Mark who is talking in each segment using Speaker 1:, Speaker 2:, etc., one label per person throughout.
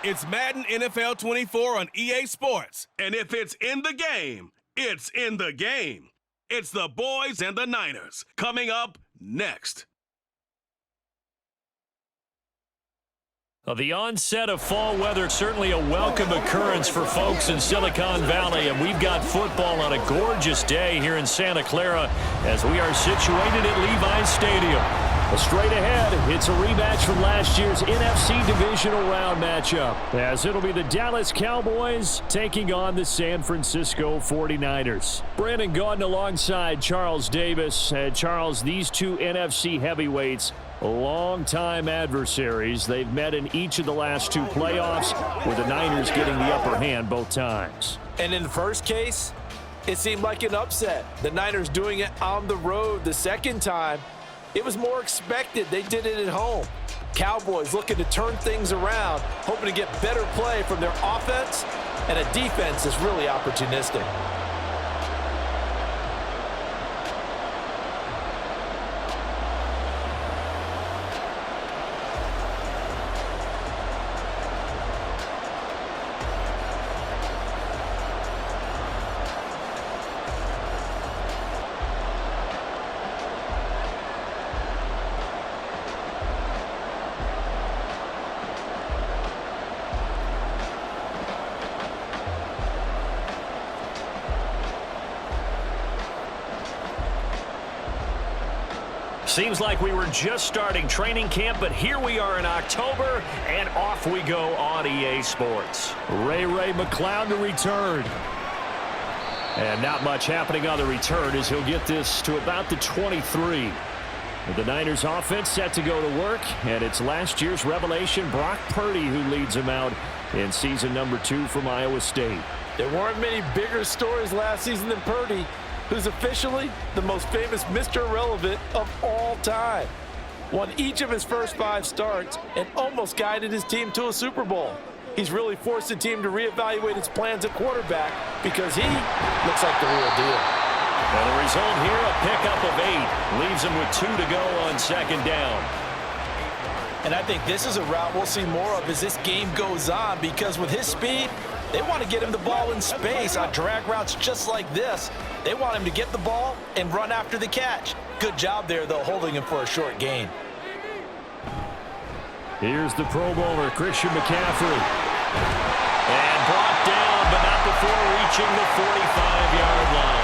Speaker 1: It's Madden NFL 24 on EA Sports. And if it's in the game, it's in the game. It's the boys and the Niners coming up next.
Speaker 2: The onset of fall weather, certainly a welcome occurrence for folks in Silicon Valley, and we've got football on a gorgeous day here in Santa Clara as we are situated at Levi's Stadium. Straight ahead, it's a rematch from last year's NFC Divisional Round matchup, as it'll be the Dallas Cowboys taking on the San Francisco 49ers. Brandon Gaudin alongside Charles Davis. Charles, these two NFC heavyweights, long-time adversaries. They've met in each of the last two playoffs, with the Niners getting the upper hand both times.
Speaker 3: And in the first case, it seemed like an upset. The Niners doing it on the road. The second time, it was more expected. They did it at home. Cowboys looking to turn things around, hoping to get better play from their offense and a defense that's really opportunistic.
Speaker 2: Seems like we were just starting training camp, but here we are in October, and off we go on EA Sports. Ray McCloud to return. And not much happening on the return as he'll get this to about the 23. With the Niners offense set to go to work, and it's last year's revelation, Brock Purdy, who leads them out in season number 2 from Iowa State.
Speaker 3: There weren't many bigger stories last season than Purdy, who's officially the most famous Mr. Irrelevant of all time. Won each of his first 5 starts and almost guided his team to a Super Bowl. He's really forced the team to reevaluate its plans at quarterback because he looks like the real deal.
Speaker 2: And the result here, a pickup of 8. Leaves him with 2 to go on second down.
Speaker 3: And I think this is a route we'll see more of as this game goes on, because with his speed, they want to get him the ball in space on drag routes just like this. They want him to get the ball and run after the catch. Good job there, though, holding him for a short gain.
Speaker 2: Here's the Pro Bowler, Christian McCaffrey. And brought down, but not before reaching the 45-yard line.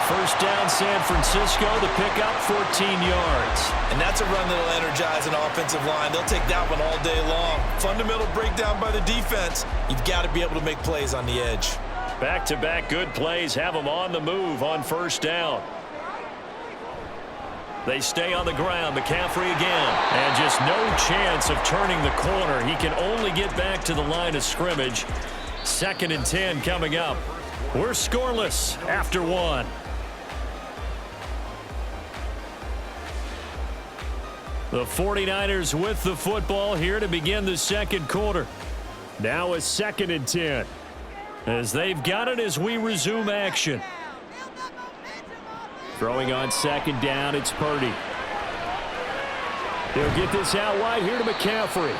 Speaker 2: First down, San Francisco, the pickup, 14 yards.
Speaker 3: And that's a run that'll energize an offensive line. They'll take that one all day long. Fundamental breakdown by the defense. You've got to be able to make plays on the edge.
Speaker 2: Back-to-back good plays have them on the move on first down. They stay on the ground. McCaffrey again. And just no chance of turning the corner. He can only get back to the line of scrimmage. 2nd and 10 coming up. We're scoreless after 1. The 49ers with the football here to begin the second quarter. Now a 2nd and 10. As they've got it as we resume action. Throwing on second down, it's Purdy. They'll get this out wide here to McCaffrey.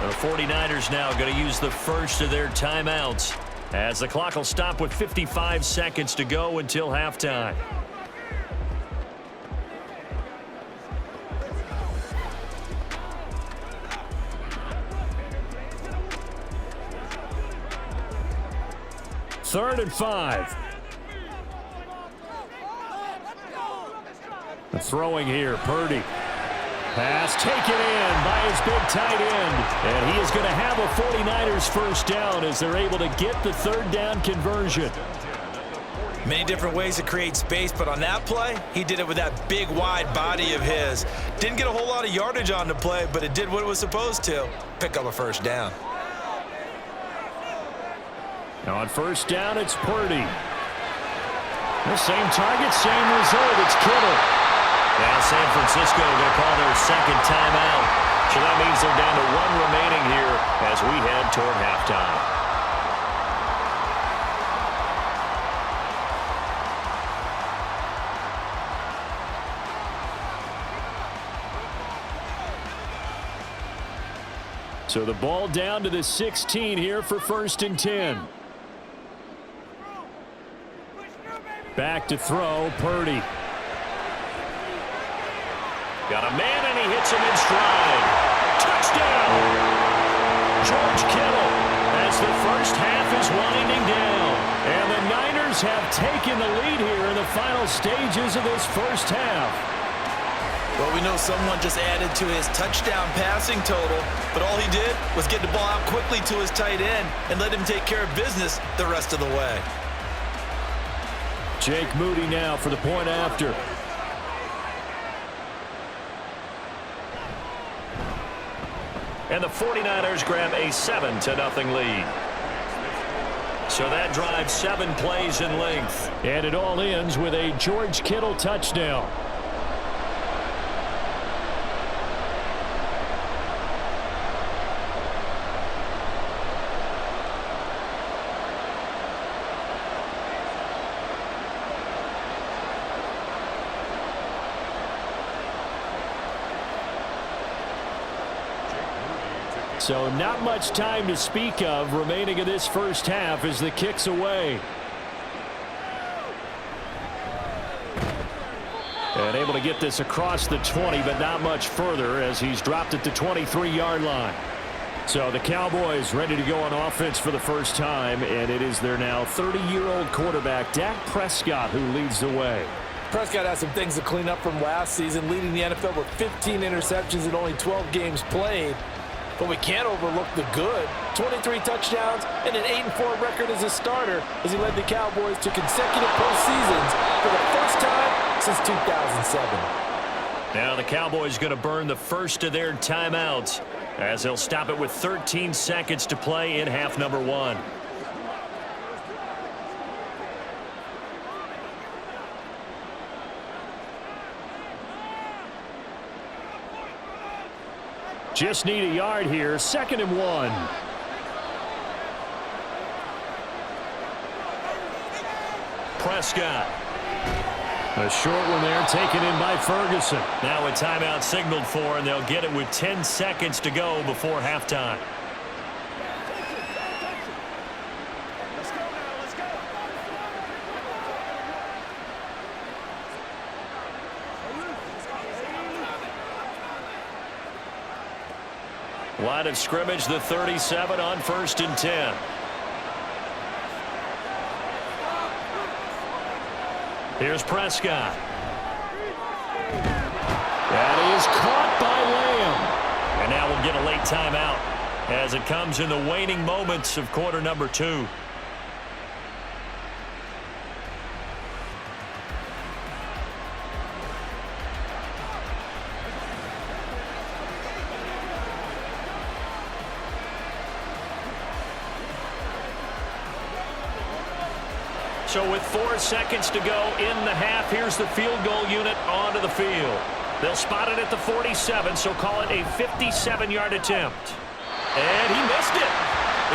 Speaker 2: The 49ers now going to use the first of their timeouts, as the clock will stop with 55 seconds to go until halftime. Third and 5. The throwing here, Purdy. Pass taken in by his big tight end. And he is going to have a 49ers first down as they're able to get the third down conversion.
Speaker 3: Many different ways to create space, but on that play, he did it with that big, wide body of his. Didn't get a whole lot of yardage on the play, but it did what it was supposed to. Pick up a first down.
Speaker 2: On first down, it's Purdy. The same target, same result. It's Kittle. Now San Francisco going to call their second timeout. So that means they're down to 1 remaining here as we head toward halftime. So the ball down to the 16 here for 1st and 10. Back to throw, Purdy. Got a man, and he hits him in stride. Touchdown! George Kittle as the first half is winding down. And the Niners have taken the lead here in the final stages of this first half.
Speaker 4: Well, we know someone just added to his touchdown passing total, but all he did was get the ball out quickly to his tight end and let him take care of business the rest of the way.
Speaker 2: Jake Moody now for the point after. And the 49ers grab a 7-0 lead. So that drives 7 plays in length. And it all ends with a George Kittle touchdown. So not much time to speak of remaining in this first half as the kick's away. And able to get this across the 20, but not much further as he's dropped at the 23-yard line. So the Cowboys ready to go on offense for the first time, and it is their now 30-year-old quarterback, Dak Prescott, who leads the way.
Speaker 3: Prescott has some things to clean up from last season, leading the NFL with 15 interceptions in only 12 games played. But we can't overlook the good. 23 touchdowns and an 8-4 record as a starter as he led the Cowboys to consecutive postseasons for the first time since 2007.
Speaker 2: Now the Cowboys going to burn the first of their timeouts as they'll stop it with 13 seconds to play in half number 1. Just need a yard here. 2nd and 1. Prescott. A short one there taken in by Ferguson. Now a timeout signaled for, and they'll get it with 10 seconds to go before halftime. Line of scrimmage, the 37 on 1st and 10. Here's Prescott. That is caught by Lamb. And now we'll get a late timeout as it comes in the waning moments of quarter number 2. So with 4 seconds to go in the half, here's the field goal unit onto the field. They'll spot it at the 47, so call it a 57-yard attempt. And he missed it.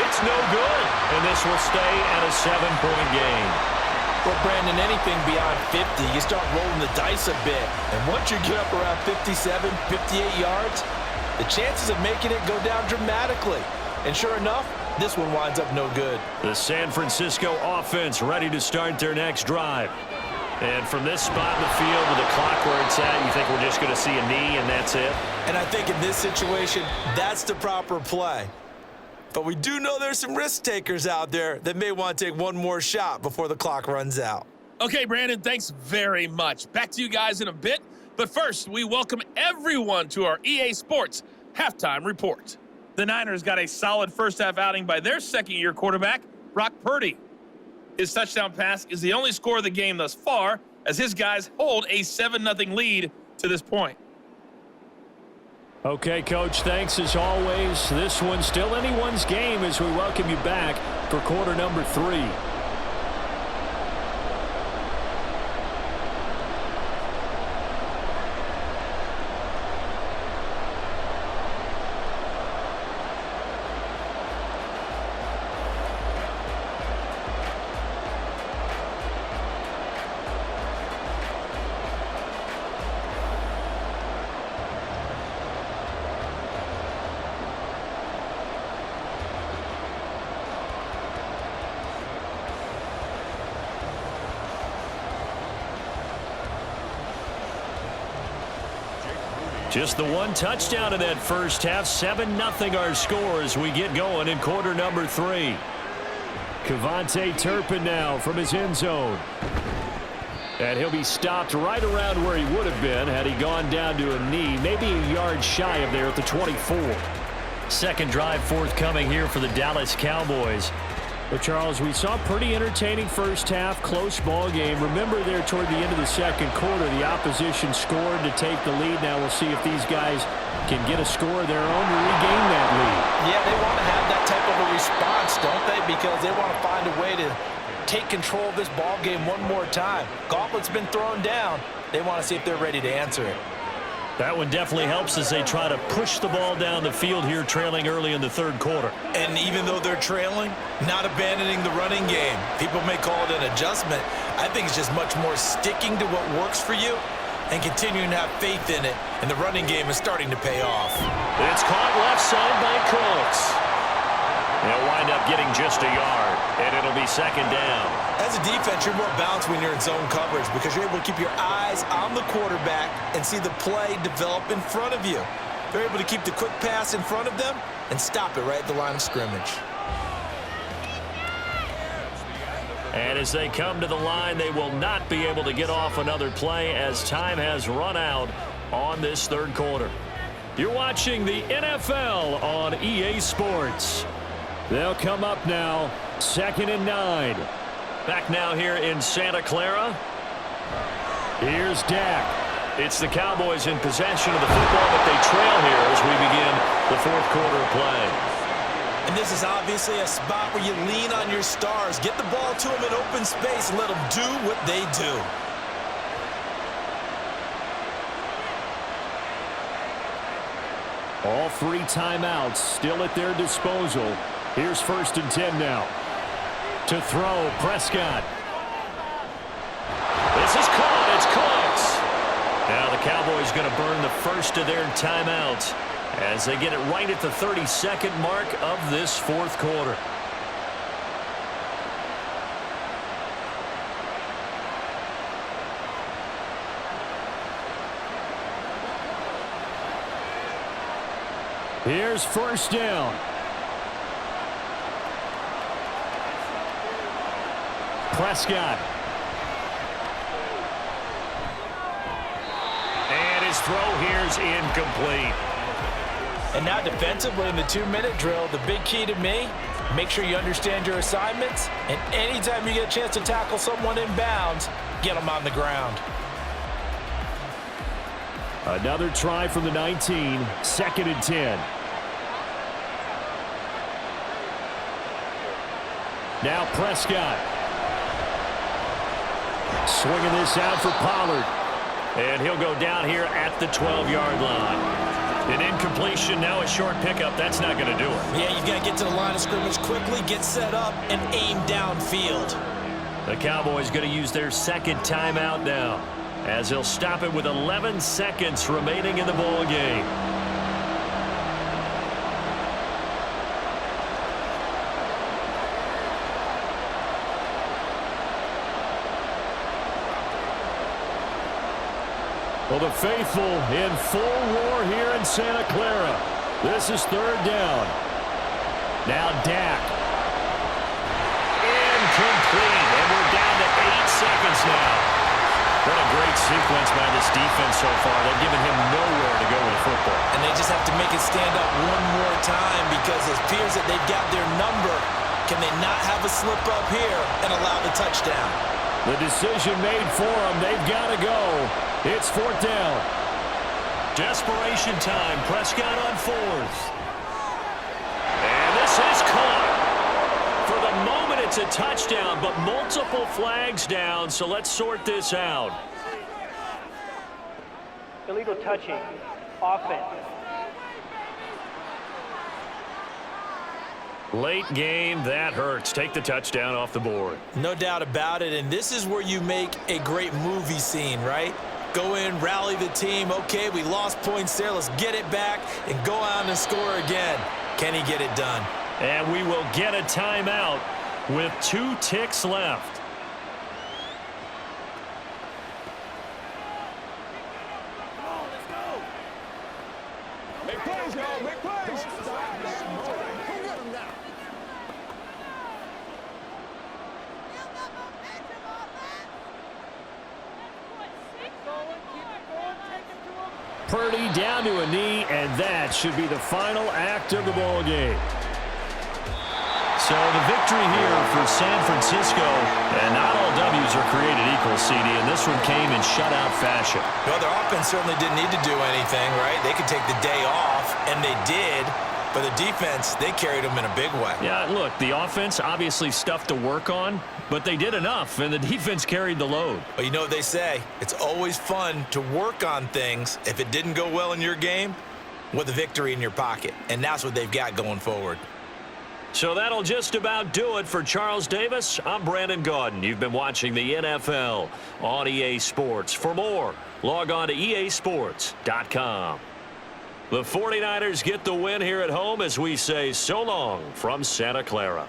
Speaker 2: It's no good. And this will stay at a 7-point game.
Speaker 4: Well, Brandon, anything beyond 50, you start rolling the dice a bit. And once you get up around 57, 58 yards, the chances of making it go down dramatically. And sure enough, this one winds up no good.
Speaker 2: The San Francisco offense ready to start their next drive. And from this spot in the field with the clock where it's at, you think we're just going to see a knee and that's it?
Speaker 4: And I think in this situation, that's the proper play. But we do know there's some risk takers out there that may want to take one more shot before the clock runs out.
Speaker 5: Okay, Brandon, thanks very much. Back to you guys in a bit. But first, we welcome everyone to our EA Sports Halftime Report. The Niners got a solid first-half outing by their second-year quarterback, Brock Purdy. His touchdown pass is the only score of the game thus far, as his guys hold a 7-0 lead to this point.
Speaker 2: Okay, Coach, thanks as always. This one's still anyone's game as we welcome you back for quarter number 3. Just the one touchdown in that first half. 7-0 our score as we get going in quarter number 3. Kevontae Turpin now from his end zone. And he'll be stopped right around where he would have been had he gone down to a knee, maybe a yard shy of there at the 24. Second drive forthcoming here for the Dallas Cowboys. But, Charles, we saw a pretty entertaining first half, close ball game. Remember there toward the end of the second quarter, the opposition scored to take the lead. Now we'll see if these guys can get a score of their own to regain that lead.
Speaker 4: Yeah, they want to have that type of a response, don't they? Because they want to find a way to take control of this ball game one more time. Gauntlet's been thrown down. They want to see if they're ready to answer it.
Speaker 2: That one definitely helps as they try to push the ball down the field here, trailing early in the third quarter.
Speaker 4: And even though they're trailing, not abandoning the running game. People may call it an adjustment. I think it's just much more sticking to what works for you and continuing to have faith in it. And the running game is starting to pay off.
Speaker 2: It's caught left side by Cooks. They'll wind up getting just a yard, and it'll be second down.
Speaker 4: As a defense, you're more balanced when you're in zone coverage because you're able to keep your eyes on the quarterback and see the play develop in front of you. They're able to keep the quick pass in front of them and stop it right at the line of scrimmage.
Speaker 2: And as they come to the line, they will not be able to get off another play as time has run out on this third quarter. You're watching the NFL on EA Sports. They'll come up now, 2nd and 9. Back now here in Santa Clara. Here's Dak. It's the Cowboys in possession of the football, but they trail here as we begin the fourth quarter of play.
Speaker 4: And this is obviously a spot where you lean on your stars. Get the ball to them in open space and let them do what they do.
Speaker 2: All 3 timeouts still at their disposal. Here's 1st and 10 now. To throw, Prescott. This is caught. It's Cooks. Now the Cowboys going to burn the first of their timeouts as they get it right at the 32nd mark of this fourth quarter. Here's 1st down. Prescott. And his throw here's incomplete.
Speaker 4: And now defensively in the 2-minute drill, the big key to me, make sure you understand your assignments, and anytime you get a chance to tackle someone in bounds, get them on the ground.
Speaker 2: Another try from the 19, 2nd and 10. Now Prescott. Swinging this out for Pollard. And he'll go down here at the 12-yard line. An incompletion, now a short pickup. That's not going to do it.
Speaker 4: Yeah, you've got to get to the line of scrimmage quickly, get set up, and aim downfield.
Speaker 2: The Cowboys going to use their 2nd timeout now, as they'll stop it with 11 seconds remaining in the ball game. Well, the faithful in full roar here in Santa Clara. This is 3rd down. Now Dak. Incomplete, and we're down to 8 seconds now. What a great sequence by this defense so far. They've given him nowhere to go with the football.
Speaker 4: And they just have to make it stand up one more time because it appears that they've got their number. Can they not have a slip up here and allow the touchdown?
Speaker 2: The decision made for them. They've got to go. It's 4th down. Desperation time. Prescott on 4th. And this is caught. For the moment, it's a touchdown, but multiple flags down, so let's sort this out.
Speaker 6: Illegal touching. Offense.
Speaker 2: Late game, that hurts. Take the touchdown off the board.
Speaker 4: No doubt about it, and this is where you make a great movie scene, right? Go in, rally the team. Okay, we lost points there. Let's get it back and go out and score again. Can he get it done?
Speaker 2: And we will get a timeout with 2 ticks left.
Speaker 7: Make plays, y'all. Make plays.
Speaker 2: Purdy down to a knee, and that should be the final act of the ball game. So the victory here for San Francisco, and not all W's are created equal, CD, and this one came in shutout fashion.
Speaker 4: Well, their offense certainly didn't need to do anything, right? They could take the day off, and they did. But the defense, they carried them in a big way.
Speaker 2: Yeah, look, the offense, obviously stuff to work on, but they did enough, and the defense carried the load.
Speaker 4: But you know what they say, it's always fun to work on things. If it didn't go well in your game, with a victory in your pocket. And that's what they've got going forward.
Speaker 2: So that'll just about do it for Charles Davis. I'm Brandon Gaudin. You've been watching the NFL on EA Sports. For more, log on to easports.com. The 49ers get the win here at home as we say so long from Santa Clara.